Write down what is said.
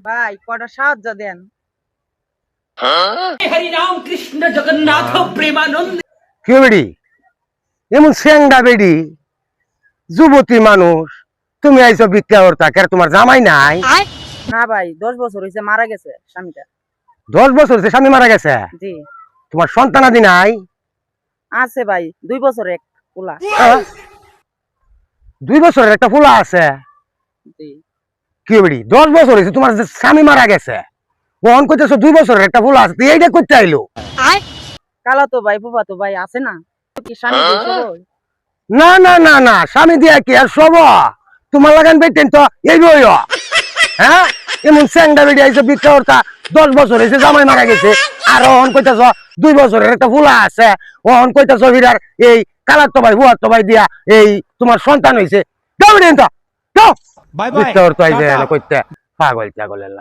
ভাই কটা সাহায্য দেন। হরি রাম কৃষ্ণ জগন্নাথ প্রেমানন্দ। কি বেডি এমন স্যাংডা বেডি যুবতী মানুষ তুমি আইছো ভিক্ষা করতা কে তোমার জামাই নাই? না ভাই 10 বছর হয়েছে মারা গেছে স্বামীটা। 10 বছর হইছে স্বামী মারা গেছে? জি তোমার সন্তানাদি নাই? আছে ভাই 2 বছর এক পোলা। 2 বছরের একটা ফুলা আছে? জি কি বেডি 10 বছর হইছে তোমার যে স্বামী মারা গেছে, ওহন কইতেছো 2 বছরের একটা ফুলা আছে, এইটা কইতে আইলো? কালা তো ভাই ফুফা তো ভাই আছে না, কি স্বামী দিয়েছে বল? না না না না, স্বামী দিয়া কি আর সব তোমার লাগান বেটেন তো এই রইও। হ্যাঁ, এমন স্যাংডা বেডি আইছে ভিক্ষা করতা, 10 বছর হইছে জামাই মারা গেছে, আর ওহন কইতেছ 2 বছরের একটা ফুলা আছে, ওহন কইতেছ বিরার এই কালার তো ভাই হুয়ার তো ভাই দিয়া এই তোমার সন্তান হইছে। যাও বেটেন তো, যাও বাই বাই ভিক্ষা করতে আইছে কইতে পাগল ছাগলের।